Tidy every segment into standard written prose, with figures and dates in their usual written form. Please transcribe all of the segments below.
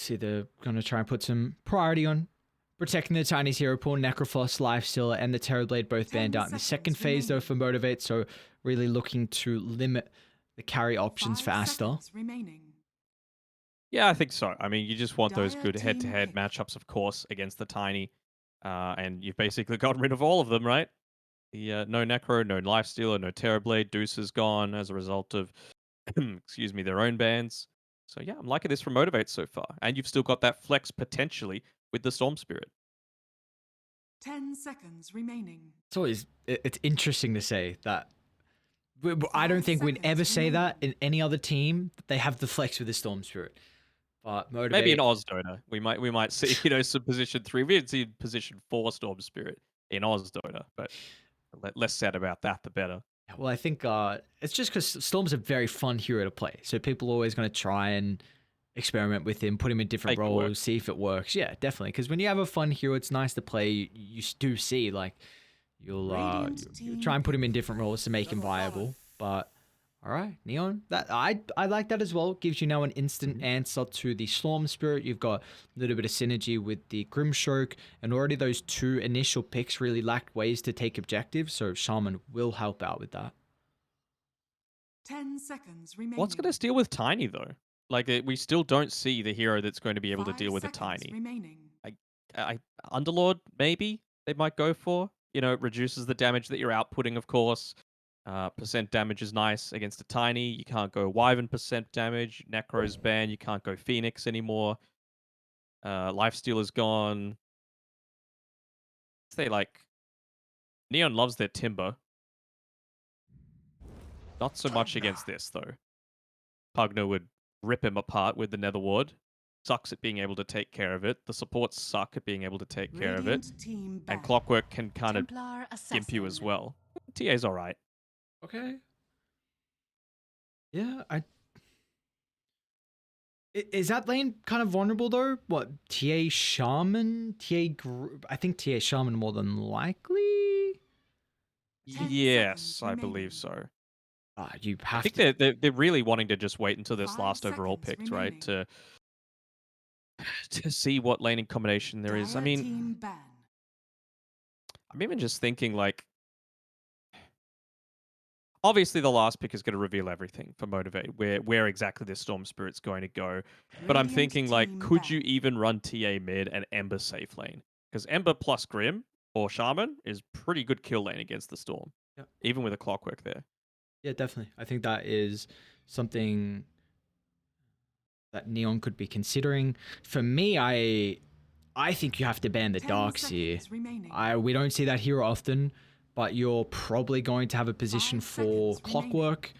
obviously they're going to try and put some priority on protecting the Tiny's hero pool. Necrophos, Lifestealer, and the Terrorblade both banned out in the second phase, though, for Motivate. So really looking to limit the carry options for Asta. Yeah, I think so. I mean, you just want those good head-to-head matchups, of course, against the Tiny. And you've basically gotten rid of all of them, right? The no Necro, no Lifestealer, no Terrorblade. Deuce is gone as a result of, excuse me, their own bans. So yeah, I'm liking this from Motivate so far. And you've still got that flex potentially with the Storm Spirit. 10 seconds remaining. It's interesting to say that. I don't think we'd ever say that in any other team. They have the flex with the Storm Spirit. But Maybe in Motivate, Oz Dota, we might see some position 3. We did see position 4 Storm Spirit in Oz Dota, but less said about that, the better. well, I think it's just because Storm's a very fun hero to play. So people are always going to try and experiment with him, put him in different Make it work. roles, see if it works. Yeah, definitely. Because when you have a fun hero, it's nice to play. You do see, like, you'll try and put him in different roles to make him viable. But all right, Neon, that I like that as well. Gives you now an instant answer to the Storm Spirit. You've got a little bit of synergy with the Grimstroke, and already those 2 initial picks really lacked ways to take objectives, so Shaman will help out with that. 10 seconds remaining. What's going to deal with Tiny, though? Like, we still don't see the hero that's going to be able to 5 deal with a seconds Tiny. remaining. Underlord, maybe they might go for. You know, it reduces the damage that you're outputting, of course. Percent damage is nice against a Tiny. You can't go Wyvern percent damage. Necro's banned. You can't go Phoenix anymore. Lifestealer's gone. They like Neon loves their Timber. Not so much against this though. Pugna would rip him apart with the Nether Ward. Sucks at being able to take care of it. The supports suck at being able to take care of it. And Clockwork can kind of gimp you as well. TA's alright. Okay. Yeah, is that lane kind of vulnerable though? What, TA Shaman? I think TA Shaman more than likely? Yes, I believe so. You I have think to. they're really wanting to just wait until this 5 last overall seconds picked, right? remaining. To see what laning combination there is. I mean, Team ban. I'm even just thinking like obviously the last pick is going to reveal everything for Motivate, where exactly this Storm Spirit's going to go. But I'm thinking like, could you even run TA mid and Ember safe lane? Because Ember plus Grim or Shaman is pretty good kill lane against the Storm. Yeah. Even with a Clockwork there. Yeah, definitely. I think that is something that Neon could be considering. For me, I think you have to ban the 10 Darks here. seconds remaining. We don't see that hero often, but you're probably going to have a position 5 for seconds Clockwork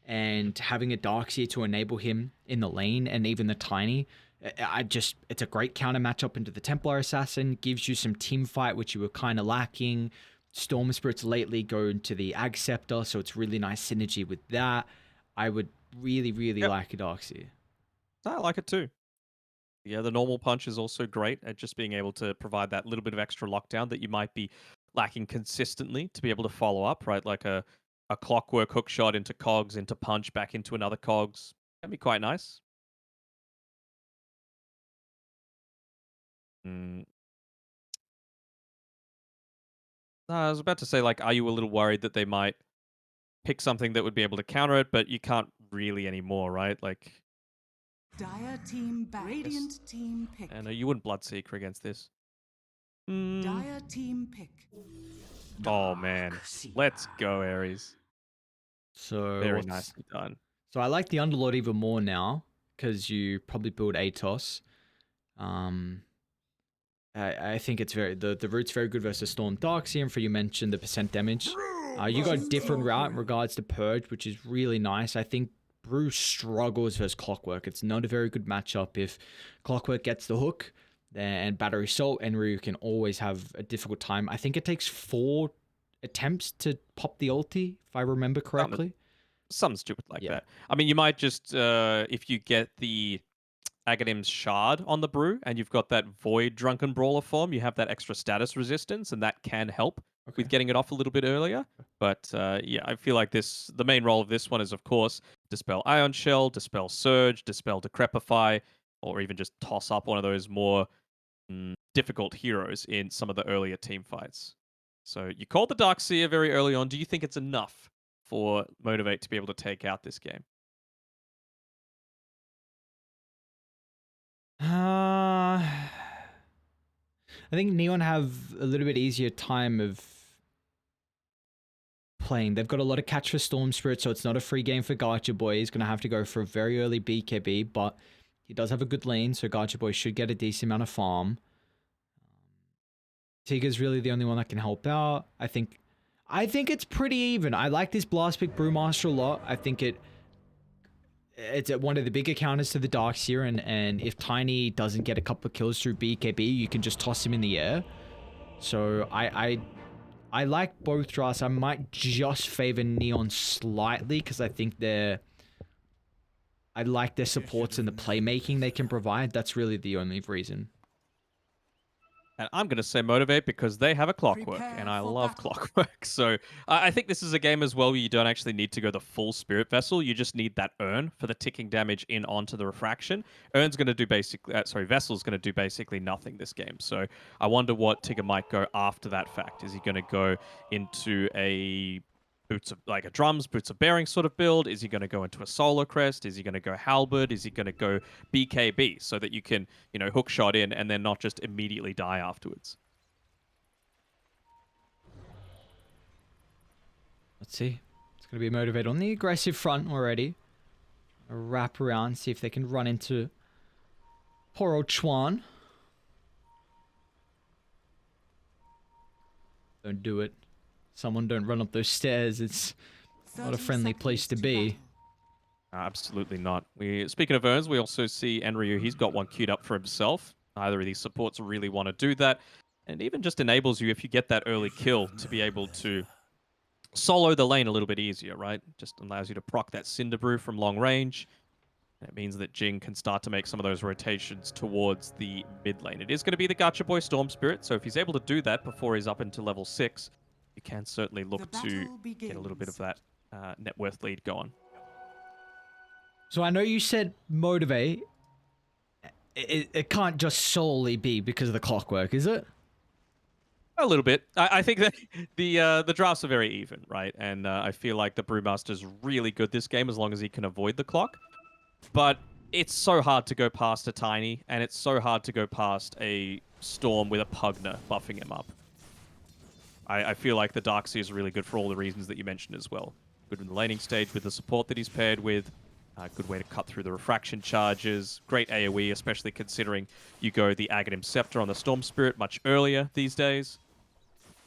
and having a Darkseer to enable him in the lane and even the Tiny. It's a great counter matchup into the Templar Assassin, gives you some team fight, which you were kind of lacking. Storm Spirits lately go into the Ag Scepter, so it's really nice synergy with that. I would really, really like a Darkseer. I like it too. Yeah, the normal punch is also great at just being able to provide that little bit of extra lockdown that you might be lacking consistently to be able to follow up, right? Like a Clockwork hook shot into cogs, into punch, back into another cogs. That'd be quite nice. Mm. I was about to say, like, are you a little worried that they might pick something that would be able to counter it, but you can't really anymore, right? Like, Dire team ban. Radiant team pick. and you wouldn't Bloodseeker against this. Dire team pick. Oh man, let's go, Ares. So Very nicely done. So I like the Underlord even more now because you probably build Atos. I think it's the root's very good versus Storm Darkseer, and for you mentioned the percent damage. You got a different route in regards to Purge, which is really nice. I think Brew struggles versus Clockwork. It's not a very good matchup if Clockwork gets the hook, and Battery Salt and Ryu can always have a difficult time. I think it takes 4 attempts to pop the ulti, if I remember correctly. Something stupid like that. I mean, you might just, if you get the Aghanim's Shard on the Brew and you've got that Void Drunken Brawler form, you have that extra status resistance, and that can help with getting it off a little bit earlier. But yeah, I feel like the main role of this one is, of course, Dispel Ion Shell, Dispel Surge, Dispel Decrepify, or even just toss up one of those more difficult heroes in some of the earlier team fights. So you called the Darkseer very early on. Do you think it's enough for Motivate to be able to take out this game? I think Neon have a little bit easier time of playing. They've got a lot of catch for Storm Spirit, so it's not a free game for Gacha Boy. He's going to have to go for a very early BKB, but he does have a good lane, so Gacha Boy should get a decent amount of farm. Tiga's really the only one that can help out. I think it's pretty even. I like this Blast Pick Brewmaster a lot. I think it's one of the bigger counters to the Darkseer, and if Tiny doesn't get a couple of kills through BKB, you can just toss him in the air. So I like both drafts. I might just favor Neon slightly because I think I like their supports and the playmaking they can provide. That's really the only reason. And I'm going to say Motivate because they have a clockwork, and I love clockwork. So I think this is a game as well where you don't actually need to go the full Spirit Vessel. You just need that Urn for the ticking damage in onto the Refraction. Vessel's going to do basically nothing this game. So I wonder what Tigger might go after that fact. Is he going to go into a Boots of Bearing sort of build? Is he going to go into a Solar Crest? Is he going to go Halberd? Is he going to go BKB so that you can, hook shot in and then not just immediately die afterwards? Let's see. It's going to be Motivate on the aggressive front already. A wrap around, see if they can run into poor old Chuan. Don't do it. Someone don't run up those stairs. It's not a friendly place to be. Absolutely not. Speaking of urns, we also see Enryu. He's got one queued up for himself. Neither of these supports really want to do that. And even just enables you, if you get that early kill, to be able to solo the lane a little bit easier, right? Just allows you to proc that Cinder Brew from long range. And it means that Jing can start to make some of those rotations towards the mid lane. It is going to be the Gacha Boy Storm Spirit, so if he's able to do that before he's up into level 6, you can certainly look to get a little bit of that net worth lead going. So I know you said Motivate. It can't just solely be because of the clockwork, is it? A little bit. I think that the drafts are very even, right? And I feel like the Brewmaster's really good this game as long as he can avoid the clock. But it's so hard to go past a Tiny, and it's so hard to go past a Storm with a Pugner buffing him up. I feel like the Darkseer is really good for all the reasons that you mentioned as well. Good in the laning stage with the support that he's paired with. Good way to cut through the refraction charges. Great AoE, especially considering you go the Aghanim Scepter on the Storm Spirit much earlier these days.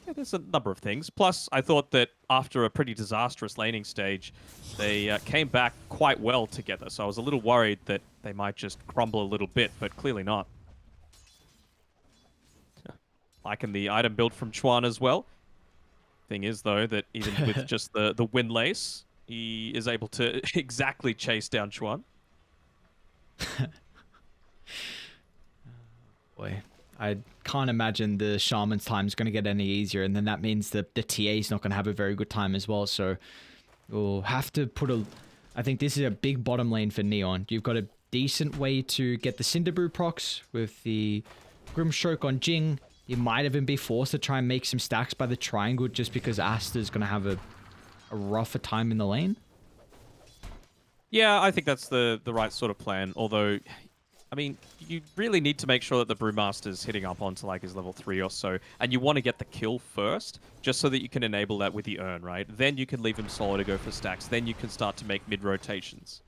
Yeah, there's a number of things. Plus, I thought that after a pretty disastrous laning stage, they came back quite well together. So I was a little worried that they might just crumble a little bit, but clearly not. Liking the item build from Chuan as well. Thing is, though, that even with just the Windlace, he is able to exactly chase down Chuan. Boy, I can't imagine the Shaman's time is going to get any easier, and then that means that the TA is not going to have a very good time as well, so we'll have to put I think this is a big bottom lane for Neon. You've got a decent way to get the Cinderbrew procs with the Grimstroke on Jing. You might even be forced to try and make some stacks by the triangle just because Asta's going to have a rougher time in the lane. Yeah, I think that's the right sort of plan. Although, I mean, you really need to make sure that the Brewmaster's hitting up onto like his level 3 or so. And you want to get the kill first, just so that you can enable that with the Urn, right? Then you can leave him solo to go for stacks. Then you can start to make mid-rotations.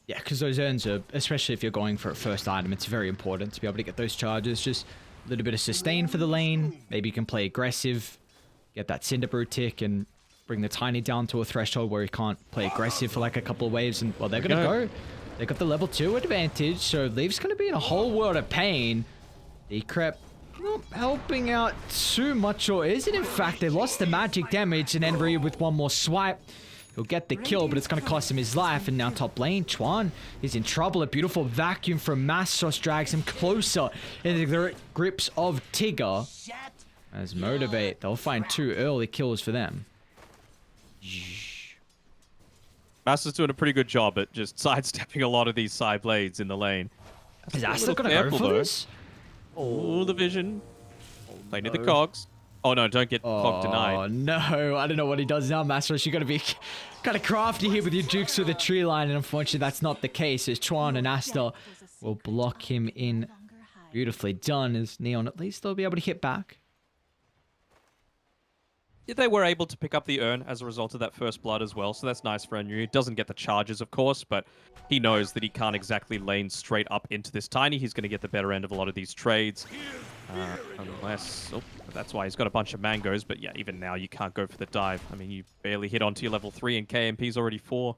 Yeah, because those urns are, especially if you're going for a first item, it's very important to be able to get those charges. Just a little bit of sustain for the lane. Maybe you can play aggressive, get that Cinderbrew tick, and bring the Tiny down to a threshold where he can't play aggressive for like a couple of waves. And, well, they're going to go. They got the level 2 advantage, so Leaf's going to be in a whole world of pain. Decrep not helping out too much, or is it? In fact, they lost the magic damage, and Enryu with one more swipe. He'll get the kill, but it's going to cost him his life. And now top lane, Chuan is in trouble. A beautiful vacuum from Massos drags him closer into the grips of Tigger. As Motivate, they'll find 2 early kills for them. Master's doing a pretty good job at just sidestepping a lot of these side blades in the lane. Is Asta gonna go for this? Oh, the vision. Playing the no. cogs. Oh no, don't get cog denied. Oh no, I don't know what he does now, Masteros. You gotta be kind of crafty here with your jukes through the tree line, and unfortunately that's not the case, as Chuan and Asta will block him in. Beautifully done, as Neon at least they'll be able to hit back. Yeah, they were able to pick up the urn as a result of that first blood as well, so that's nice for Enryu. He doesn't get the charges, of course, but he knows that he can't exactly lane straight up into this Tiny. He's going to get the better end of a lot of these trades. Unless... Oh, that's why he's got a bunch of mangoes, but yeah, even now you can't go for the dive. I mean, you barely hit onto your level 3 and KMP's already 4.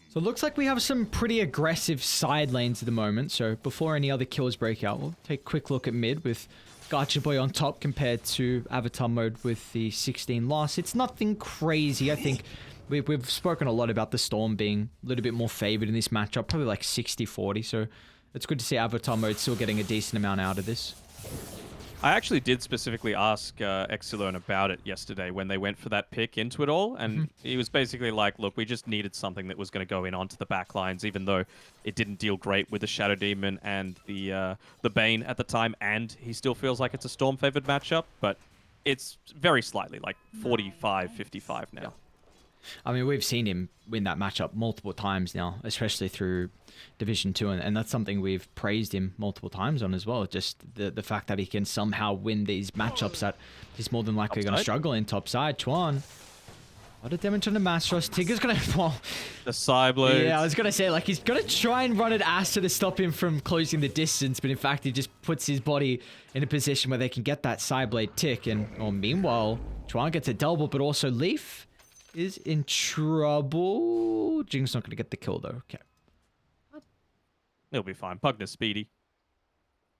So it looks like we have some pretty aggressive side lanes at the moment, so before any other kills break out, we'll take a quick look at mid with Gacha Boy on top compared to Avatar mode with the 16 loss. It's nothing crazy. I think we've spoken a lot about the Storm being a little bit more favored in this matchup, probably like 60-40, so it's good to see Avatar mode still getting a decent amount out of this. I actually did specifically ask Exilone about it yesterday when they went for that pick into it all, and he was basically like, look, we just needed something that was going to go in onto the back lines, even though it didn't deal great with the Shadow Demon and the Bane at the time, and he still feels like it's a Storm-favored matchup, but it's very slightly, like 45-55 now. I mean, we've seen him win that matchup multiple times now, especially through Division 2, and that's something we've praised him multiple times on as well. Just the fact that he can somehow win these matchups that he's more than likely going to struggle in topside. Chuan, what a damage on the Masteros. Tigger's going to... Well, the side blades. Yeah, I was going to say, like, he's going to try and run at Asta to stop him from closing the distance, but in fact, he just puts his body in a position where they can get that side blade tick, and meanwhile, Chuan gets a double, but also Leaf is in trouble. Jing's not going to get the kill, though. Okay. He'll be fine. Pugna's speedy.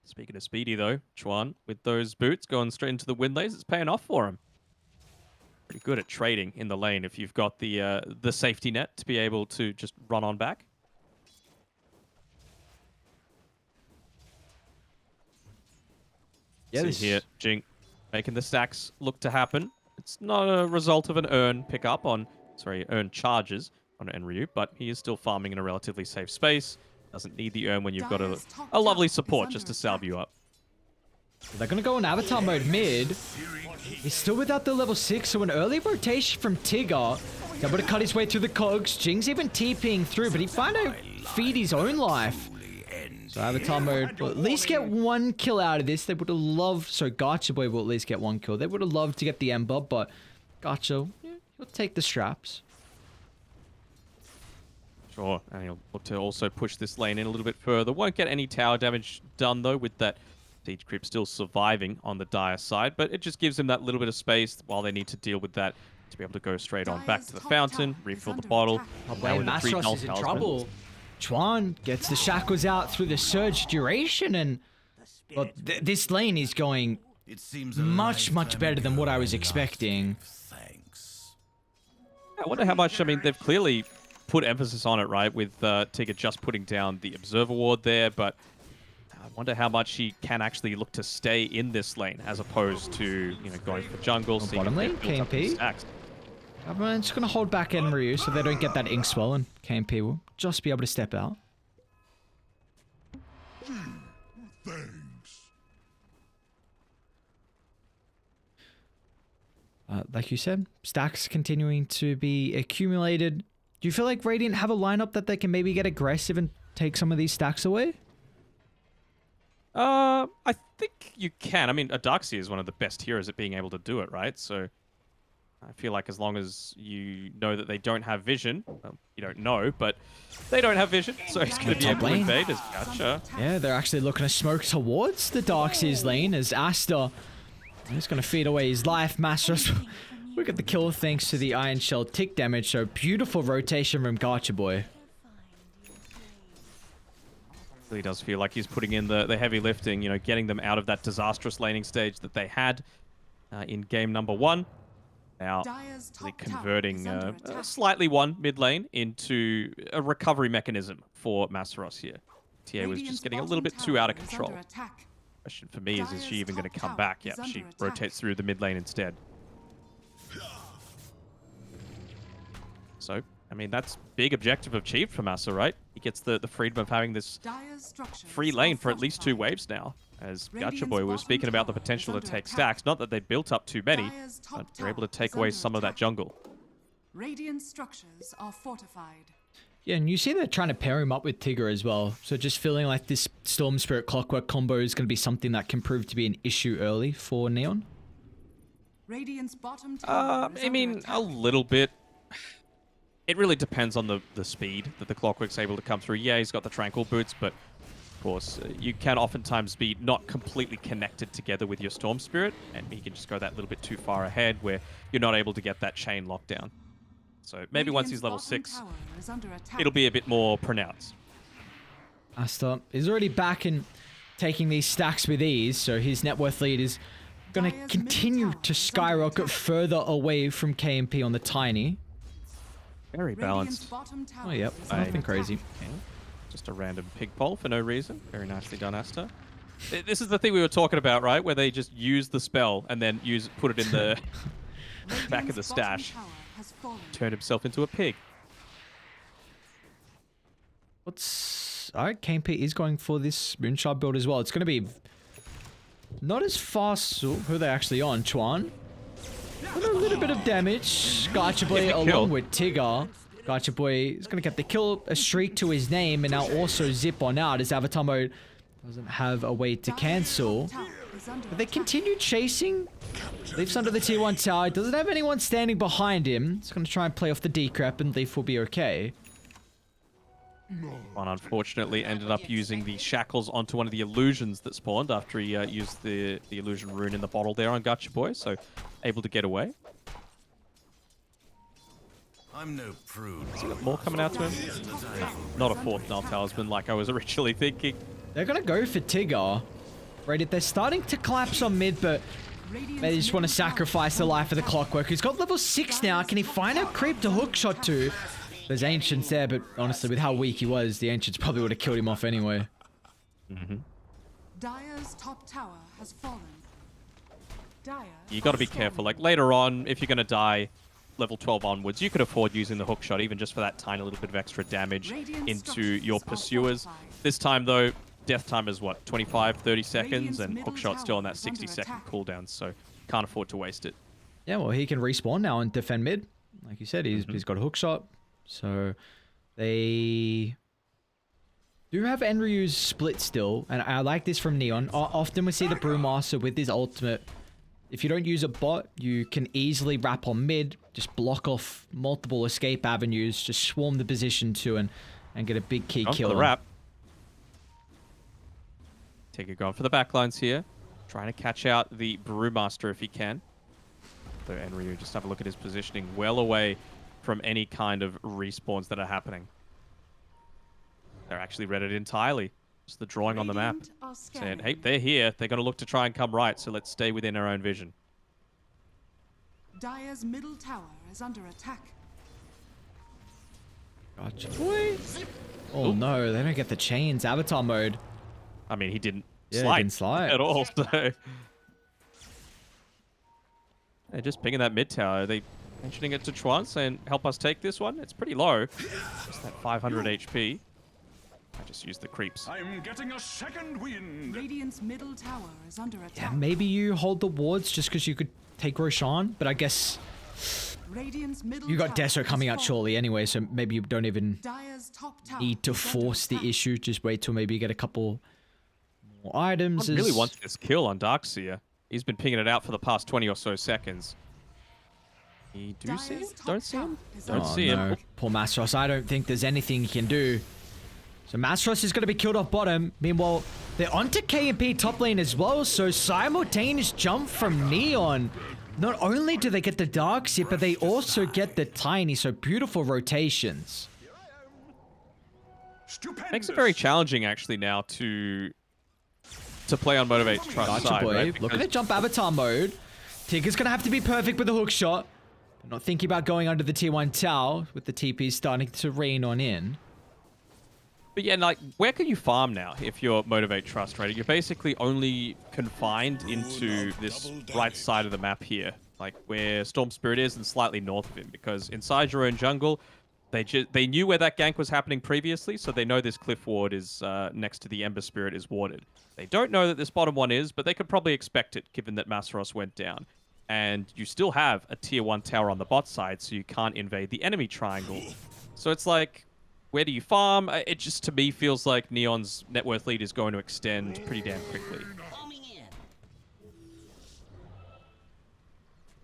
Speaking of speedy, though, Chuan, with those boots going straight into the wind lanes, it's paying off for him. Pretty good at trading in the lane if you've got the safety net to be able to just run on back. Yeah, this here, Jing making the stacks look to happen. It's not a result of an urn pickup on, urn charges on Enryu, but he is still farming in a relatively safe space. Doesn't need the urn when you've got a lovely support just to salve you up. They're going to go in Avatar mode mid. He's still without the level 6, so an early rotation from Tigger. He's able to cut his way through the cogs. Jing's even TPing through, but he found out feed his own life. So Avatar mode will at least get one kill out of this. They would have loved... So Gacha Boy will at least get one kill. They would have loved to get the Ember, but Gacha, he'll take the straps. Sure, and he'll look to also push this lane in a little bit further. Won't get any tower damage done, though, with that siege creep still surviving on the Dire side, but it just gives him that little bit of space while they need to deal with that to be able to go straight on back to the fountain, refill the bottle. Masteros is in trouble. Chuan gets the shackles out through the surge duration, and well, this lane is going much better than what I was expecting. I wonder how much, I mean, they've clearly put emphasis on it, right, with Tigger just putting down the Observer Ward there, but I wonder how much he can actually look to stay in this lane as opposed to, going for jungle, bottom lane, KMP. I'm just going to hold back Enryu so they don't get that ink swell, and KMP will just be able to step out. Like you said, stacks continuing to be accumulated. Do you feel like Radiant have a lineup that they can maybe get aggressive and take some of these stacks away? I think you can. I mean, Adaxia is one of the best heroes at being able to do it, right? So I feel like as long as you know that they don't have vision, well, you don't know, but they don't have vision, so he's going to be able to invade as Gacha. Yeah, they're actually looking to smoke towards the Darkseer's lane as Asta is going to feed away his life. Masteros we get the kill thanks to the Iron Shell tick damage, so beautiful rotation from Gacha Boy. Really does feel like he's putting in the heavy lifting, getting them out of that disastrous laning stage that they had in game number 1. Now, really converting slightly one mid lane into a recovery mechanism for Masteros here. TA was just getting a little bit too out of control. Question for me is she even going to come back? Yeah, she rotates through the mid lane instead. So, I mean, that's big objective achieved for Massa, right? He gets the freedom of having this free lane for at least 2 waves now. As Gacha Boy, we were speaking about the potential to take stacks. Not that they built up too many, but they're able to take away some of that jungle. Radiant structures are fortified. Yeah, and you see they're trying to pair him up with Tigger as well. So just feeling like this Storm Spirit Clockwork combo is going to be something that can prove to be an issue early for Neon. Radiant's bottom tower I mean, a little bit. It really depends on the speed that the Clockwork's able to come through. Yeah, he's got the Tranquil Boots, but of course, you can oftentimes be not completely connected together with your Storm Spirit, and he can just go that little bit too far ahead where you're not able to get that chain lockdown. So maybe once he's level 6, it'll be a bit more pronounced. Asta is already back and taking these stacks with ease, so his net worth lead is going to continue to skyrocket further away from KMP on the Tiny. Very balanced. Oh, yep. Nothing crazy. Okay. Just a random pig pole for no reason. Very nicely done, Asta. This is the thing we were talking about, right? Where they just use the spell and then put it in the back of the stash. Turned himself into a pig. Alright, KMP is going for this Moonshard build as well. It's going to be not as fast. Who are they actually on? Chuan? A little bit of damage. Gacha Boy along with Tigger. Gacha Boy is going to get the kill, a streak to his name, and now also zip on out as Avatar Mode doesn't have a way to cancel. But they continue chasing. Leaf's under the tier 1 tower. Doesn't have anyone standing behind him. He's going to try and play off the decrep, and Leaf will be okay. One unfortunately ended up using the shackles onto one of the illusions that spawned after he used the illusion rune in the bottle there on Gacha Boy, so able to get away. I'm no prude. Has he got more coming out to him? No, not a 4th Null Talisman like I was originally thinking. They're going to go for Tigger. Right, they're starting to collapse on mid, but they just want to sacrifice the life of the Clockwork. He's got level 6 now. Can he find a creep to hookshot to? There's Ancients there, but honestly, with how weak he was, the Ancients probably would have killed him off anyway. Dire's top tower has fallen. You got to be careful. Like later on, if you're going to die level 12 onwards, you could afford using the hookshot even just for that tiny little bit of extra damage into your pursuers. This time though, death time is what, 25, 30 seconds, and hookshot's still on that 60-second cooldown, so can't afford to waste it. Yeah, well, he can respawn now and defend mid. Like you said, he's got a hookshot. So they do have Enryu's split still, and I like this from Neon. Often we see the Brewmaster with his ultimate. If you don't use a bot, you can easily wrap on mid, just block off multiple escape avenues, just swarm the position to and get a big key kill. The wrap. Tigger going for the backlines here, trying to catch out the Brewmaster if he can. So Enryu, just have a look at his positioning, well away from any kind of respawns that are happening. They're actually read it entirely. Just the drawing on the map. Saying, hey, they're here. They're going to look to try and come right, so let's stay within our own vision. Dire's middle tower is under attack. Gotcha. Oh no, they don't get the chains. Avatar Mode. I mean, he didn't slide at all, so... They're just pinging that mid tower. Are they mentioning it to Chuan, saying, help us take this one? It's pretty low. Just that 500 HP. I just used the creeps. I'm getting a second wind. Radiant's middle tower is under attack. Yeah, maybe you hold the wards just because you could take Roshan, but I guess you got Deso coming out shortly anyway, so maybe you don't even need to force the issue. Just wait till maybe you get a couple more items. I really wants this kill on Darkseer. He's been pinging it out for the past 20 or so seconds. You do see him? Don't see him? Don't see him. Poor Mastros. I don't think there's anything he can do. So Mastros is going to be killed off bottom. Meanwhile, they're onto KMP top lane as well. So simultaneous jump from Neon. Not only do they get the Darkseer, but they also get the Tiny. So beautiful rotations. Makes it very challenging actually now to play on Motivate.Trust side, right? Looking at jump Avatar Mode. Tigger's going to have to be perfect with the hook shot. Not thinking about going under the tier 1 tower with the TP starting to rain on in. But yeah, like, where can you farm now if you're Motivate.Trust, right? You're basically only confined into this right side of the map here. like where Storm Spirit is and slightly north of him, because inside your own jungle, they knew where that gank was happening previously, so they know this cliff ward is next to the Ember Spirit is warded. They don't know that this bottom one is, but they could probably expect it, given that Masaros went down. And you still have a tier 1 tower on the bot side, so you can't invade the enemy triangle. So it's like, where do you farm? It just, to me, feels like Neon's net worth lead is going to extend pretty damn quickly.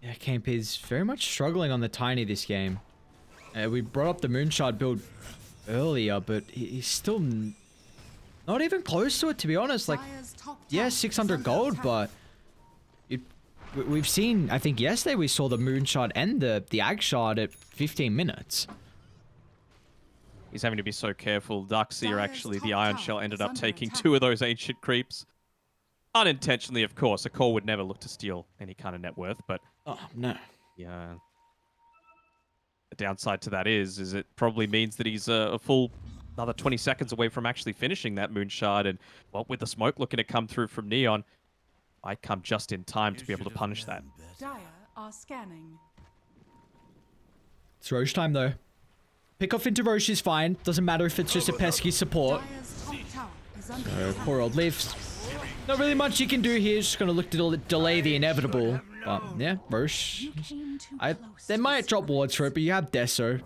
Yeah, KMP's very much struggling on the Tiny this game. We brought up the Moonshard build earlier, but he's still not even close to it, to be honest. Like, yeah, 600 gold, but we've seen, I think yesterday we saw the Moonshard and the Ag Shard at 15 minutes. He's having to be so careful. Darkseer, actually, the Iron Shell ended up taking 2 of those ancient creeps. Unintentionally, of course. A core would never look to steal any kind of net worth, but... Oh, no. Yeah. The downside to that is it probably means that he's a full another 20 seconds away from actually finishing that Moonshard, and, well, with the smoke looking to come through from Neon, I come just in time to be able to punish that. Dire are scanning. It's Roche time, though. Pick off into Roche is fine. Doesn't matter if it's just a pesky support. Dire's top tower is under attack. Poor old Leafs. Not really much you can do here. Just gonna look to delay the inevitable. But yeah, Roche. They might drop wards for it, but you have Deso.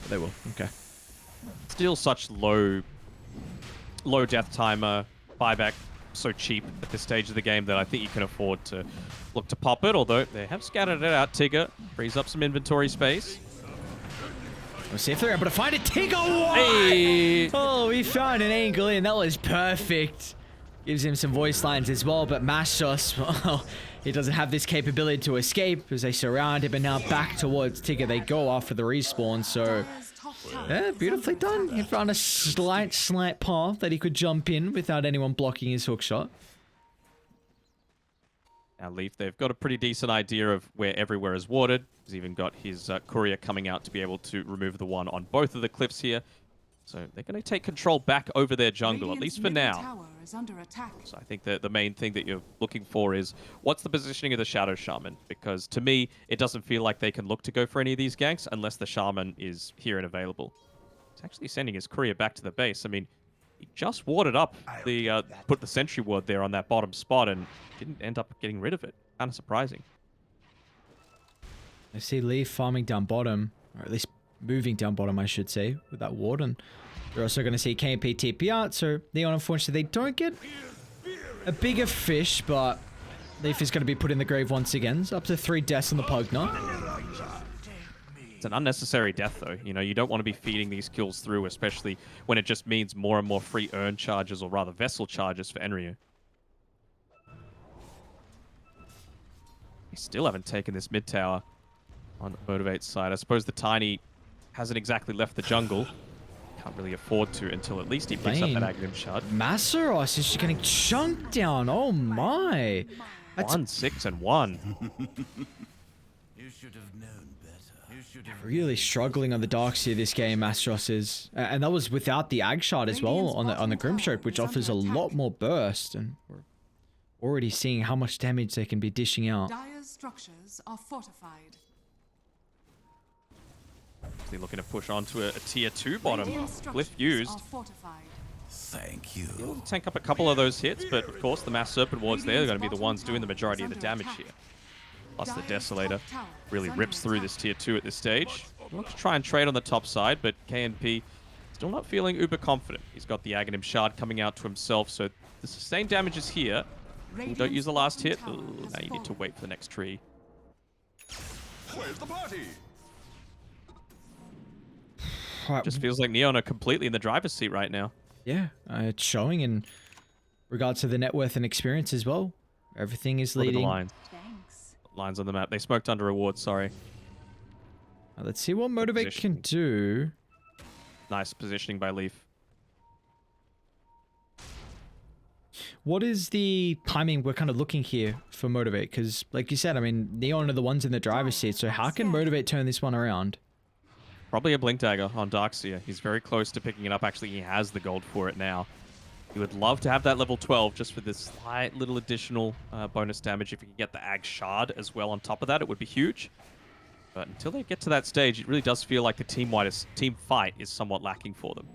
They will. Okay. Still such low death timer, buyback so cheap at this stage of the game that I think you can afford to look to pop it, although they have scattered it out. Tigger frees up some inventory space. We'll see if they're able to find it. Tigger, what? Hey! Oh, we found an angle in. That was perfect. Gives him some voice lines as well, but Mashos, well, he doesn't have this capability to escape as they surround him, and now back towards Tigger they go after the respawn, so... Yeah, beautifully done. He found a slight path that he could jump in without anyone blocking his hook shot. Now Leaf, they've got a pretty decent idea of where everywhere is warded. He's even got his courier coming out to be able to remove the one on both of the cliffs here. So they're going to take control back over their jungle, at least for now. So I think that the main thing that you're looking for is, what's the positioning of the Shadow Shaman? Because to me, it doesn't feel like they can look to go for any of these ganks unless the Shaman is here and available. He's actually sending his courier back to the base. I mean, he just warded up put the sentry ward there on that bottom spot and didn't end up getting rid of it. Kind of surprising. I see Leaf farming down bottom, or at least moving down bottom, I should say, with that ward, and they're also going to see KMP TP out, so Neon, unfortunately, they don't get a bigger fish, but Leaf is going to be put in the grave once again. It's up to 3 deaths on the Pug now. It's an unnecessary death, though. You know, you don't want to be feeding these kills through, especially when it just means more and more free earn charges, or rather vessel charges for Enryu. They still haven't taken this mid tower on Motivate's side. I suppose the Tiny hasn't exactly left the jungle. Can't really afford to until at least he picks up that Aghanim Shard. Masaros is just getting chunked down. Oh my. That's 1, 6, and 1. You should have known better. You should have really struggling on the Darkseer this game, Masaros is. And that was without the Ag Shard as well on the Grimstroke, which offers a lot more burst. And we're already seeing how much damage they can be dishing out. Dire's structures are fortified. They're looking to push onto a tier 2 bottom. Radiant Glyph structures used. are fortified. Thank you. He'll tank up a couple of those hits, but of course the Mass Serpent wards there are going to be the ones doing the majority of the damage here. Plus the Desolator really rips through this tier 2 at this stage. He wants to try and trade on the top side, but KNP still not feeling uber confident. He's got the Aghanim Shard coming out to himself, so the sustained damage is here. Ooh, don't use the last hit. Ooh, now you need to wait for the next tree. Where's the party? Just feels like Neon are completely in the driver's seat right now. Yeah, it's showing in regards to the net worth and experience as well. Everything is Look at leading. the lines. Thanks. Lines on the map. They smoked under a ward, sorry. Let's see what Motivate can do. Nice positioning by Leaf. What is the timing we're kind of looking here for Motivate? Because, like you said, I mean, Neon are the ones in the driver's seat, so how can Motivate turn this one around? Probably a Blink Dagger on Darkseer. He's very close to picking it up. Actually, he has the gold for it now. You would love to have that level 12 just for this slight little additional bonus damage. If you can get the Ag Shard as well on top of that, it would be huge. But until they get to that stage, it really does feel like the team fight is somewhat lacking for them.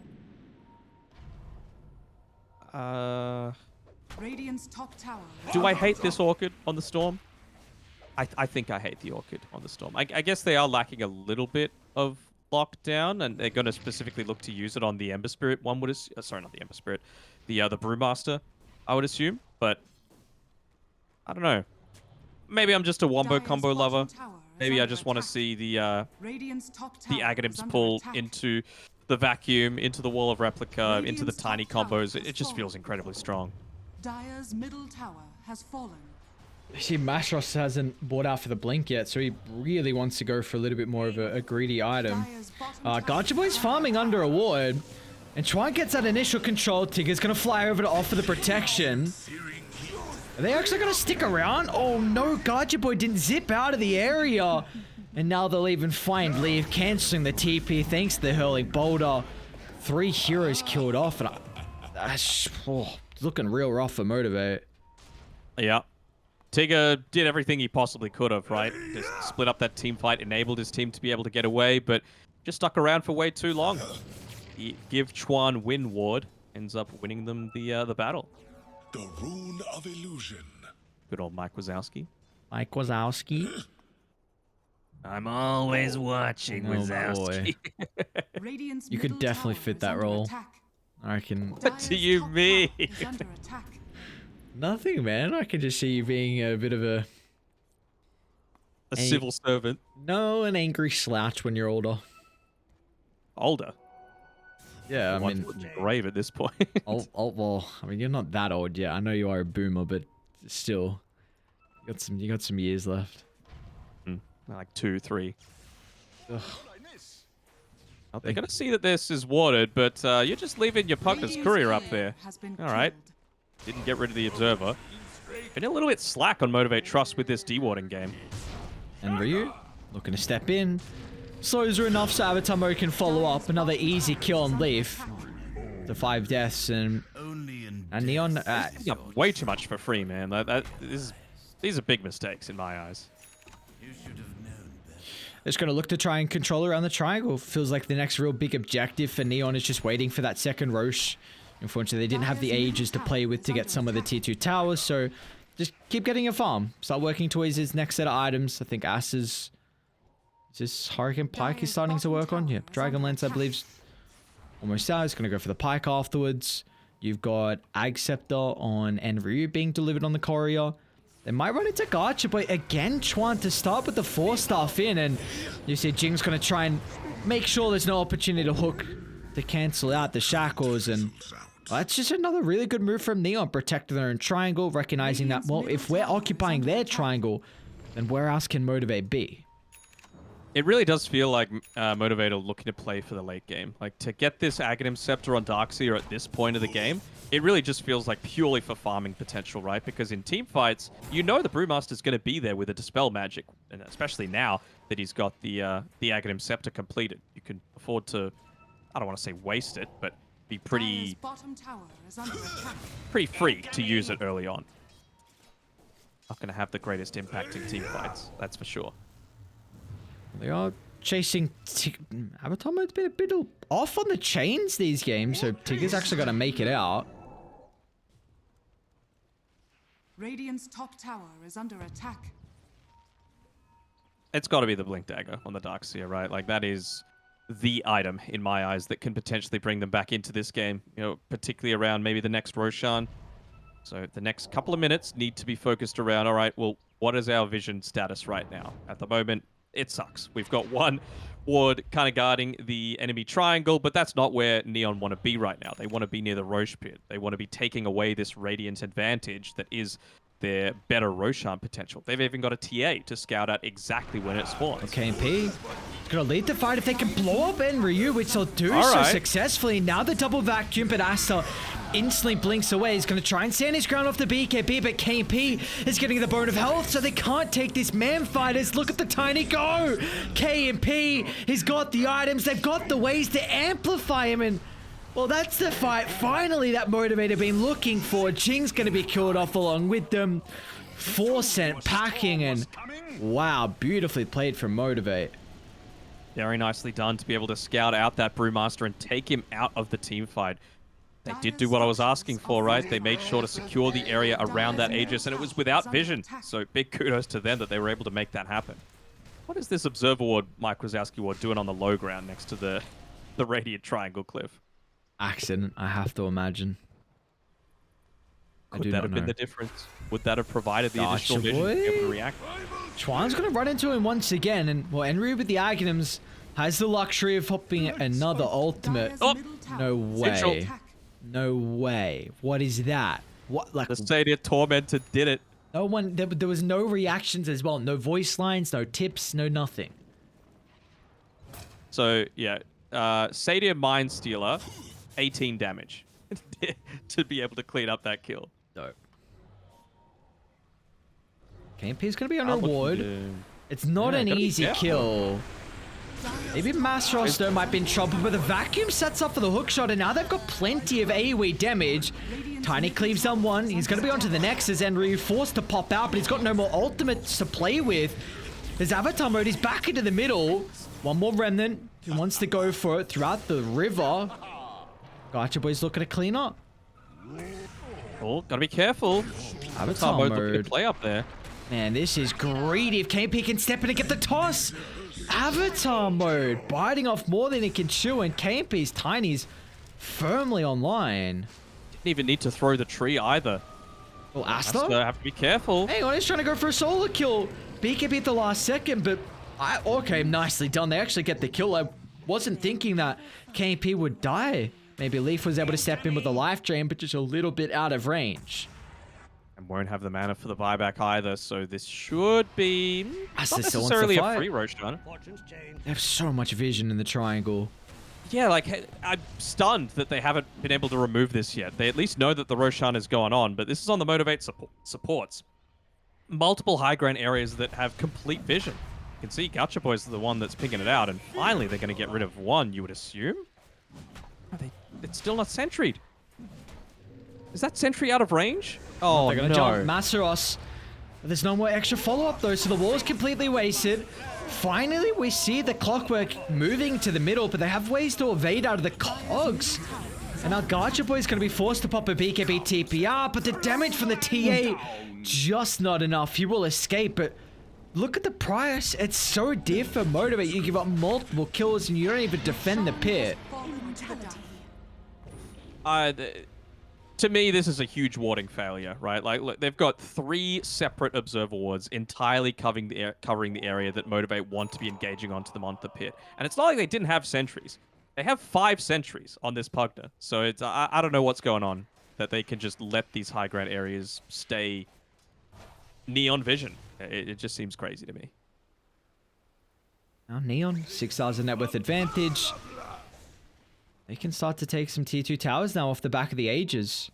Radiant's top tower. Do I hate this Orchid on the Storm? I think I hate the Orchid on the Storm. I guess they are lacking a little bit of lockdown, and they're going to specifically look to use it on the Ember Spirit. One would sorry, not the Ember Spirit, the Brewmaster, I would assume. But I don't know. Maybe I'm just a wombo combo lover. Maybe I just want to see the Aghanims pull into the vacuum, into the Wall of Replica, into the tiny combos. It just feels incredibly strong. Dire's middle tower has fallen. See, Mashros hasn't bought out for the blink yet, so he really wants to go for a little bit more of a greedy item. Gacha farming under a ward, and Chuan gets that initial control. Tigger's gonna fly over to offer the protection. Are they actually gonna stick around? Oh no, Gacha Boy didn't zip out of the area. And now they'll even find Leave, cancelling the TP thanks to the hurling boulder. 3 heroes killed off, and that's looking real rough for Motivate. Yeah. Tigger did everything he possibly could have, right? Just split up that team fight, enabled his team to be able to get away, but just stuck around for way too long. He give Chuan win ward, ends up winning them the battle. The Rune of Illusion. Good old Mike Wazowski. Mike Wazowski. I'm always watching, Wazowski. You could definitely fit that role. I reckon. What do you mean? Nothing, man. I can just see you being a bit of a civil servant. No, an angry slouch when you're older. Older? Yeah, I mean, grave at this point. well, I mean, you're not that old yet. I know you are a boomer, but still, you got some years left. Like 2, 3. Ugh. Oh, they're gonna see that this is watered, but you're just leaving your partner's courier up there. All right. Didn't get rid of the Observer. Been a little bit slack on Motivate.Trust with this dewarding game. And Ryu, looking to step in. Slows her enough so Avatar Mode can follow up. Another easy kill on Leaf. The 5 deaths and Neon. Way too much for free, man. These are big mistakes in my eyes. Just going to look to try and control around the triangle. Feels like the next real big objective for Neon is just waiting for that second Roche. Unfortunately, they didn't have the ages to play with to get some of the tier 2 towers, so just keep getting your farm. Start working towards his next set of items. I think Is this Hurricane Pike he's starting to work on? Yeah, Dragonlance, I believe, almost out. He's going to go for the Pike afterwards. You've got Ag Scepter on Enryu being delivered on the Courier. They might run into Gacha, but again, Chuan to start with the 4-star Fin, and you see Jing's going to try and make sure there's no opportunity to hook to cancel out the shackles, and that's just another really good move from Neon, protecting their own triangle, recognizing that, well, if we're occupying their triangle, then where else can Motivate be? It really does feel like Motivate are looking to play for the late game. Like, to get this Aghanim Scepter on Darkseer at this point of the game, it really just feels like purely for farming potential, right? Because in team fights, you know the Brewmaster's going to be there with a Dispel Magic, and especially now that he's got the Aghanim Scepter completed. You can afford to, I don't want to say waste it, but be pretty free to use it early on. Not going to have the greatest impact in team fights, that's for sure. They are chasing... Avatar Mode's been a bit off on the chains these games, so Tigger's actually going to make it out. Radiant's top tower is under attack. It's got to be the Blink Dagger on the Darkseer, right? Like, that is the item, in my eyes, that can potentially bring them back into this game. You know, particularly around maybe the next Roshan. So the next couple of minutes need to be focused around, all right, well, what is our vision status right now? At the moment, it sucks. We've got one ward kind of guarding the enemy triangle, but that's not where Neon want to be right now. They want to be near the Roche pit. They want to be taking away this Radiant advantage that is their better Roshan potential. They've even got a TA to scout out exactly when it spawns. Okay, KMP gonna lead the fight if they can blow up Enryu, which they'll do so successfully. Now the double vacuum, but Asta instantly blinks away. He's gonna try and stand his ground off the BKB, but KMP is getting the bone of health, so they can't take this man fighters. Look at the tiny go. KMP has got the items. They've got the ways to amplify him, and Well, that's the fight finally that Motivate have been looking for. Jing's going to be killed off along with them. 4-cent packing, and wow, beautifully played from Motivate. Very nicely done to be able to scout out that Brewmaster and take him out of the team fight. They did do what I was asking for, right? They made sure to secure the area around that Aegis, and it was without vision. So big kudos to them that they were able to make that happen. What is this Observer Ward, Mike Wazowski Ward, doing on the low ground next to the Radiant Triangle Cliff? Accident, I have to imagine. Could that have been the difference? Would that have provided the additional vision to be able to react? Chuan's going to run into him once again, and well, Enryu with the Aghanims has the luxury of hopping another ultimate. Oh! No way. No way. What is that? What, like, the Sadia Tormentor did it. No one, there was no reactions as well. No voice lines, no tips, no nothing. So, yeah. Sadia Mind Stealer, 18 damage to be able to clean up that kill. Dope. KMP's going to be on reward. It's not an easy kill. Maybe Masteros might be in trouble, but the vacuum sets up for the hookshot, and now they've got plenty of AoE damage. Tiny cleaves on one. He's going to be onto the next as Enryu forced to pop out, but he's got no more ultimates to play with. His avatar mode is back into the middle. One more remnant who wants to go for it throughout the river. Gacha Boy's looking to clean up. Oh, gotta be careful. Avatar mode looking mode. to play up there. Man, this is greedy. If KP can step in and get the toss. Avatar mode, biting off more than he can chew, and KMP's Tiny's firmly online. Didn't even need to throw the tree either. Well, Asta? Have to be careful. Hang on, he's trying to go for a solo kill. BKB at the last second, but okay, nicely done. They actually get the kill. I wasn't thinking that KP would die. Maybe Leaf was able to step in with a life drain, but just a little bit out of range. And won't have the mana for the buyback either, so this should be not Asta still wants necessarily to a fight. free Roshan. They have so much vision in the triangle. Yeah, like, I'm stunned that they haven't been able to remove this yet. They at least know that the Roshan is going on, but this is on the Motivate supports. Multiple high ground areas that have complete vision. You can see Gacha Boy's the one that's picking it out, and finally they're going to get rid of one, you would assume? It's still not sentryed. Is that sentry out of range? Oh, they're going to jump Masteros. There's no more extra follow-up, though, so the wall is completely wasted. Finally, we see the Clockwork moving to the middle, but they have ways to evade out of the cogs. And now Gacha Boy is going to be forced to pop a BKB TPR, but the damage from the TA, just not enough. He will escape, but look at the price. It's so dear for Motivate. You give up multiple kills and you don't even defend the pit. To me, this is a huge warding failure, right? Like, look, they've got 3 separate observer wards entirely covering the area that Motivate want to be engaging onto them onto the pit. And it's not like they didn't have sentries. They have 5 sentries on this Pugna. So it's I don't know what's going on that they can just let these high ground areas stay neon vision. It just seems crazy to me. Now Neon, 6,000 net worth advantage. They can start to take some tier 2 towers now off the back of the Ages.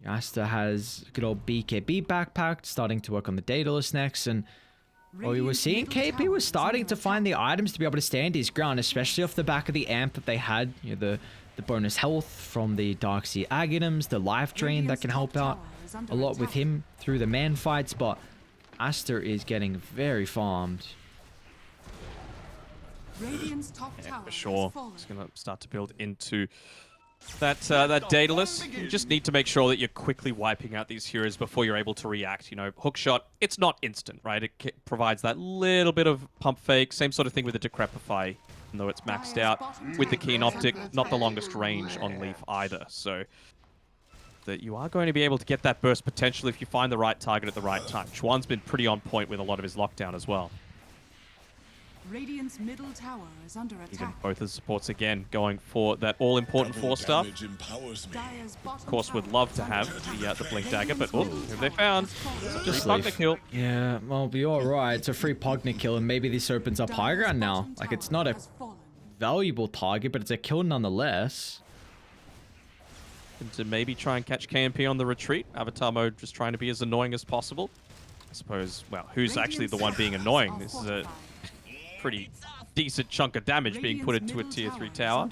Yasta has good old BKB backpack, starting to work on the Daedalus next, and well, we were seeing KP was starting to find the items to be able to stand his ground, especially off the back of the amp that they had. You know, the bonus health from the Darkseer Aghanims, the life drain that can help out a lot with him through the man fights, but Aster is getting very farmed. Yeah, for sure. It's going to start to build into that Daedalus. You just need to make sure that you're quickly wiping out these heroes before you're able to react. You know, hookshot, it's not instant, right? It provides that little bit of pump fake. Same sort of thing with the Decrepify, even though it's maxed out. With the Keen Optic, not the longest range on Leaf either. So that you are going to be able to get that burst potential if you find the right target at the right time. Chuan's been pretty on point with a lot of his lockdown as well. Radiant's middle tower is under attack. Even both of the supports again going for that all-important 4-star. Of course, would love to have the Blink Dagger, but oh, who they found? Just Pugna kill. Yeah, well, you're right. It's a free Pugna kill, and maybe this opens up high ground now. Like, it's not a valuable target, but it's a kill nonetheless. And to maybe try and catch KMP on the retreat. Avatar mode just trying to be as annoying as possible. I suppose, well, who's actually the one being annoying? This is a pretty decent chunk of damage being put into a tier 3 tower.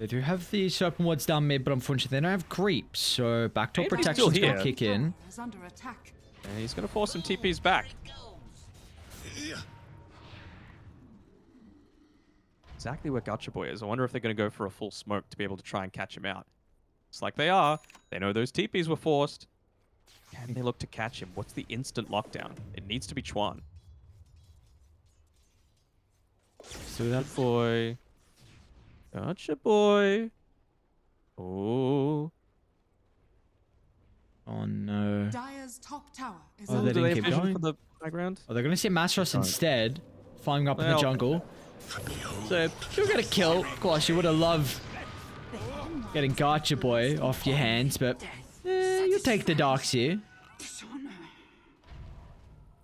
They do have the Serpent Wards down mid, but unfortunately they don't have creeps. So backdoor Maybe he's protection's still going to here. kick in. Is under attack. And he's going to force some TPs back. Exactly where Gotcha Boy is. I wonder if they're going to go for a full smoke to be able to try and catch him out. It's like they are. They know those TPs were forced. Can they look to catch him? What's the instant lockdown? It needs to be Chuan. So that Good boy. Gotcha Boy. Oh. Oh no. Dire's top tower is Oh, under they didn't keep vision going? for the high ground? Oh, they're going to see Mastros instead, flying up in the Well. jungle. So you'll get a kill. Of course, you would have loved getting Gotcha Boy off your hands, but you'll take the darks here.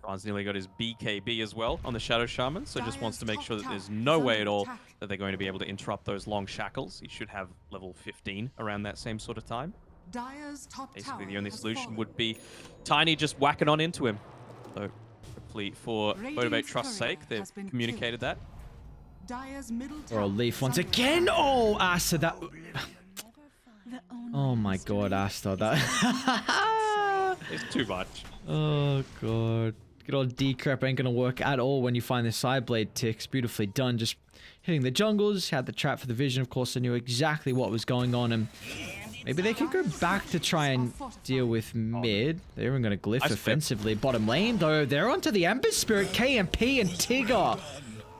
Ron's nearly got his BKB as well on the Shadow Shaman, so just wants to make sure that there's no way at all that they're going to be able to interrupt those long shackles. He should have level 15 around that same sort of time. Dire's top Basically, tower the only has solution fallen. would be Tiny just whacking on into him. So, hopefully for Radiant's Motivate.Trust courier sake, they've has been communicated that. Dire's middle Or a tower leaf is once under again. attack. Oh, Asta, that... Oh my god, Asta, that... It's too much. Oh god. Good old decrep ain't gonna work at all when you find the side blade ticks. Beautifully done. Just hitting the jungles, had the trap for the vision. Of course, they knew exactly what was going on, and maybe they could go back to try and deal with mid. They're even gonna glyph Nice offensively. Bottom lane, though, they're onto the Ember Spirit, KMP, and Tigger.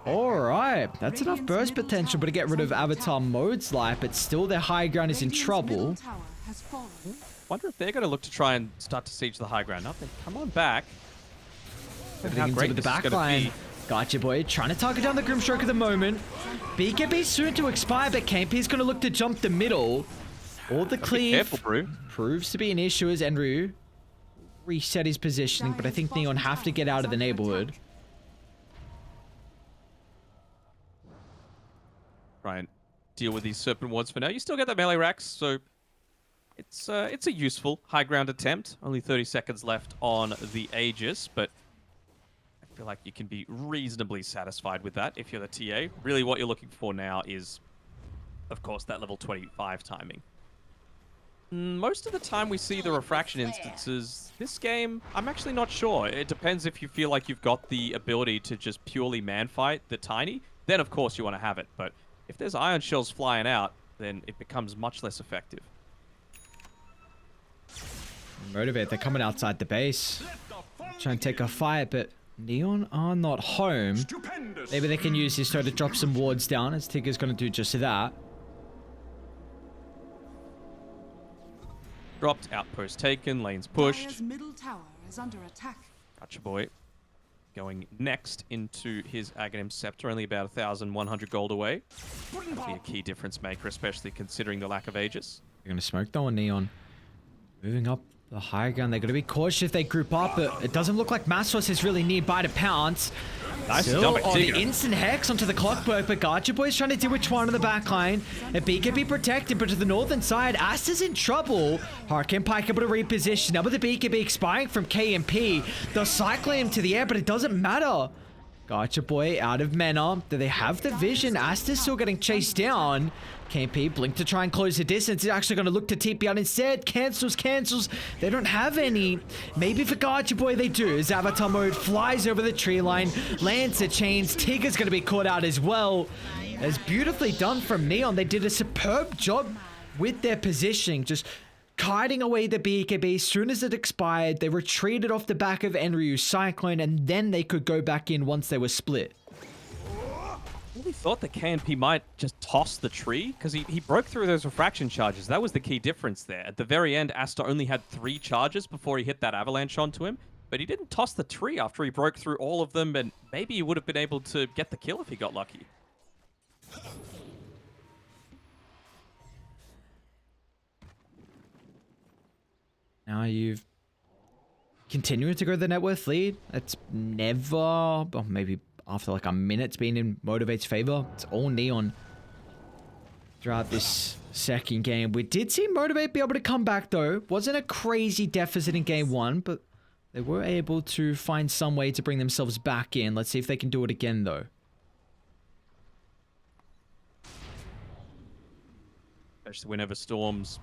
Alright, that's enough burst potential, but to get rid of Avatar Mode's life, but still their high ground is in Radiant's trouble. middle tower has fallen. Wonder if they're going to look to try and start to siege the high ground up. Then come on back. Everything into the back line. Gotcha Boy trying to target down the Grimstroke at the moment. BKB soon to expire, but KMP's going to look to jump the middle. All the cleave Careful, Brew. proves to be an issue as Enryu reset his positioning, but I think Neon have to get out of the neighborhood. Try and deal with these Serpent Wards for now. You still get the melee racks, so it's a useful high ground attempt. Only 30 seconds left on the Aegis, but I feel like you can be reasonably satisfied with that if you're the TA. Really what you're looking for now is, of course, that level 25 timing. Most of the time we see the refraction instances. This game, I'm actually not sure. It depends if you feel like you've got the ability to just purely man fight the Tiny. Then, of course, you want to have it. But if there's ion shells flying out, then it becomes much less effective. Motivate, they're coming outside the base. Trying to take a fight, but Neon are not home. Maybe they can use this to drop some wards down, as Tigger's going to do just that. Dropped, outpost taken, lanes pushed. Dire's middle tower is under attack. Gotcha Boy going next into his Aghanim Scepter, only about 1,100 gold away. That'll be a key difference maker, especially considering the lack of Aegis. They're going to smoke though on Neon. Moving up the high ground. They're going to be cautious if they group up, but it doesn't look like Massos is really nearby to pounce. Nice Still stomach on the Tigger. instant hex onto the clockwork, but Gotcha Boy's trying to deal with Chuan on the backline. And B can be protected, but to the northern side, Asta's in trouble. Harkin Pike able to reposition. Now with the B can be expiring from KMP. They'll cycle him to the air, but it doesn't matter. Gotcha Boy out of mana. Do they have the vision? Asta's still getting chased down. KMP blink to try and close the distance. He's actually going to look to TP out instead. Cancels. They don't have any. Maybe for Gotcha Boy they do. As Avatar Mode flies over the tree line, lands the chains. Tigger's going to be caught out as well. As beautifully done from Neon. They did a superb job with their positioning. Just kiting away the BKB. As soon as it expired, they retreated off the back of Enryu's Cyclone, and then they could go back in once they were split. I really thought that KNP might just toss the tree, because he broke through those refraction charges. That was the key difference there. At the very end, Asta only had 3 charges before he hit that avalanche onto him, but he didn't toss the tree after he broke through all of them, and maybe he would have been able to get the kill if he got lucky. Now you've continued to grow the net worth lead. It's never, well, maybe after like a minute's been in Motivate's favor. It's all Neon throughout this second game. We did see Motivate be able to come back though. Wasn't a crazy deficit in game 1, but they were able to find some way to bring themselves back in. Let's see if they can do it again though. especially whenever Storm's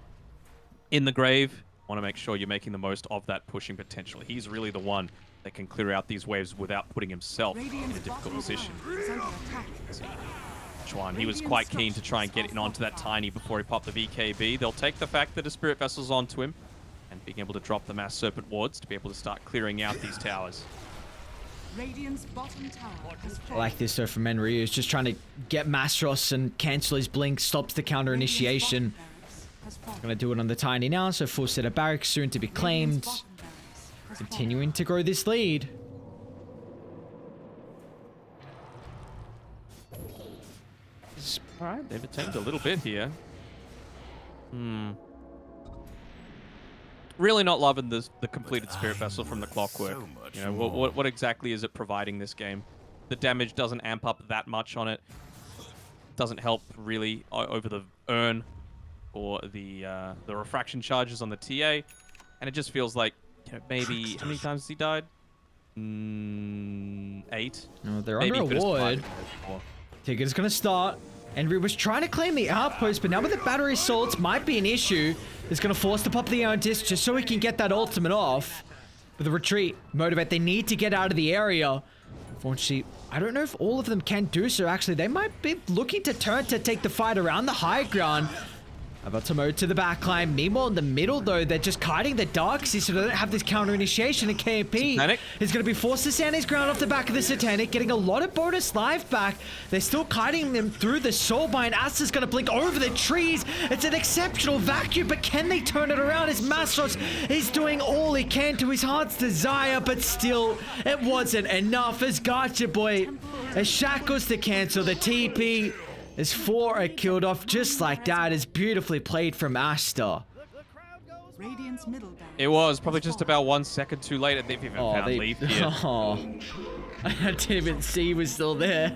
in the grave. Want to make sure you're making the most of that pushing potential. He's really the one that can clear out these waves without putting himself in a difficult position. Chuan, he was quite keen to try and get in onto that Tiny before he popped the VKB. They'll take the fact that a Spirit Vessel's onto him and being able to drop the Mass Serpent wards to be able to start clearing out these towers. Radiant's bottom tower has I like this though from Enryu. He's just trying to get Mastros and cancel his blink, stops the counter initiation. Gonna do it on the Tiny now, so full set of barracks soon to be claimed. Continuing to grow this lead. Alright, they've attained a little bit here. Really not loving the completed Spirit Vessel from the Clockwork. You know, what exactly is it providing this game? The damage doesn't amp up that much on it. Doesn't help really over the urn or the refraction charges on the TA. And it just feels like, you know, maybe, how many times has he died? 8. No, they're Maybe under he a could've ward. survived more. Ticket's gonna start. Enryu was trying to claim the outpost, but now with the battery assaults might be an issue. It's gonna force the pop of the Iron Disc just so he can get that ultimate off. With the retreat, Motivate, they need to get out of the area. Unfortunately, I don't know if all of them can do so. Actually, they might be looking to turn to take the fight around the high ground. About to move to the backline. Meanwhile, in the middle, though, they're just kiting the Darkseid so they don't have this counter initiation. And KMP Satanic is going to be forced to stand his ground off the back of the Satanic, getting a lot of bonus life back. They're still kiting them through the Soulbind. Asta's going to blink over the trees. It's an exceptional vacuum, but can they turn it around? As Mastros is doing all he can to his heart's desire, but still, it wasn't enough. As Gotcha Boy, as Shackles to cancel the TP. As 4 are killed off just like that. Is beautifully played from Asta. Radiant's middle barracks. It was probably just about 1 second too late, and they've even found Leaf here. Oh, I didn't even see he was still there.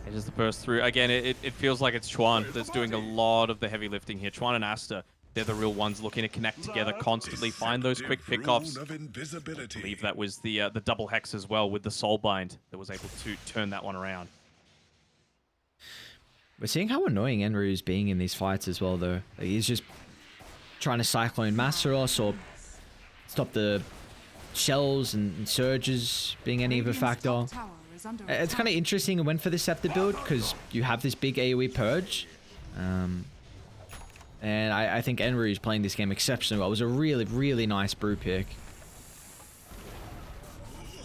It is the burst through. Again, it feels like it's Chuan that's doing a lot of the heavy lifting here. Chuan and Asta, they're the real ones looking to connect together constantly, find those quick pickoffs. I believe that was the double hex as well with the Soulbind that was able to turn that one around. We're seeing how annoying Enryu is being in these fights as well, though. Like, he's just trying to Cyclone Masteros or stop the shells and surges being any of a factor. It's kind of interesting it went for the Scepter build because you have this big AoE purge. And I think Enryu is playing this game exceptionally well. It was a really, really nice brew pick.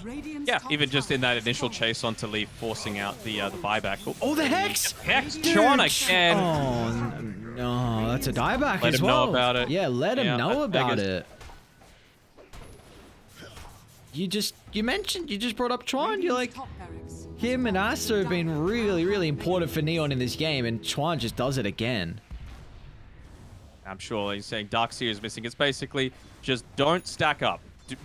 Yeah, even just in that initial chase onto Leaf, forcing out the buyback. Oh, the Hex! Hex! Chuan again! Oh, no, that's a dieback Let as him well. know about it. Yeah, let him know about figures. it. You just brought up Chuan. You're like, him and Asta have been really, really important for Neon in this game, and Chuan just does it again. I'm sure he's saying Darkseid is missing. It's basically just don't stack up.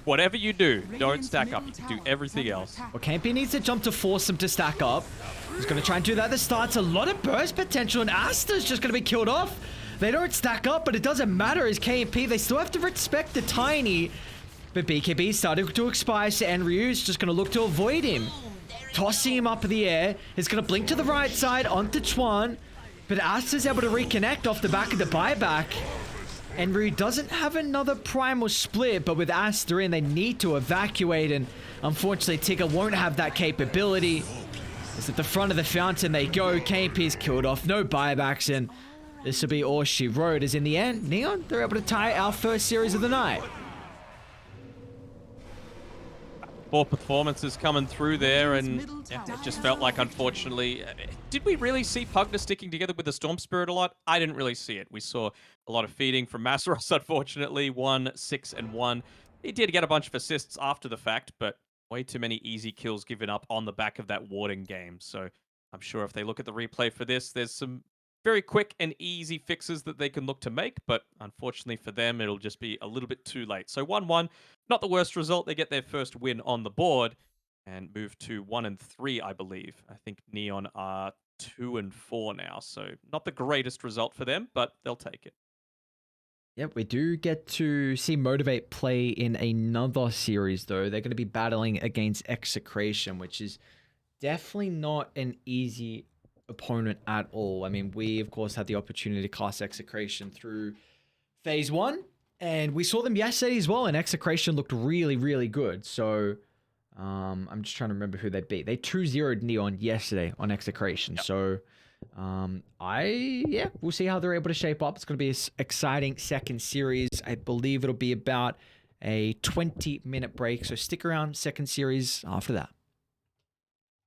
Whatever you do, don't stack up. You can do everything else. Well, KMP needs to jump to force him to stack up. He's going to try and do that at the start. It's a lot of burst potential, and Asta's just going to be killed off. They don't stack up, but it doesn't matter as KMP. They still have to respect the Tiny. But BKB started to expire, so Enryu's just going to look to avoid him. Tossing him up in the air. He's going to blink to the right side onto Chuan. But Asta's able to reconnect off the back of the buyback. Enryu doesn't have another primal split, but with Asta in, they need to evacuate, and unfortunately, Tigger won't have that capability. It's at the front of the fountain they go. KMP is killed off, no buybacks, and this will be all she wrote. As in the end, Neon, they're able to tie our first series of the night. 4 performances coming through there, and yeah, it just felt like, unfortunately, did we really see Pugna sticking together with the Storm Spirit a lot? I didn't really see it. We saw a lot of feeding from Masaros, unfortunately. 1, 6, and 1. He did get a bunch of assists after the fact, but way too many easy kills given up on the back of that warding game. So I'm sure if they look at the replay for this, there's some very quick and easy fixes that they can look to make, but unfortunately for them, it'll just be a little bit too late. So 1-1, not the worst result. They get their first win on the board and move to 1 and 3, I believe. I think Neon are 2 and 4 now, so not the greatest result for them, but they'll take it. Yep, we do get to see Motivate play in another series, though. They're going to be battling against Execration, which is definitely not an easy opponent at all. I mean, we, of course, had the opportunity to cast Execration through Phase 1, and we saw them yesterday as well, and Execration looked really, really good. So I'm just trying to remember who they beat. They 2-0'd Neon yesterday on Execration. Yep. So we'll see how they're able to shape up. It's going to be an exciting second series. I believe it'll be about a 20-minute break. So stick around, second series after that.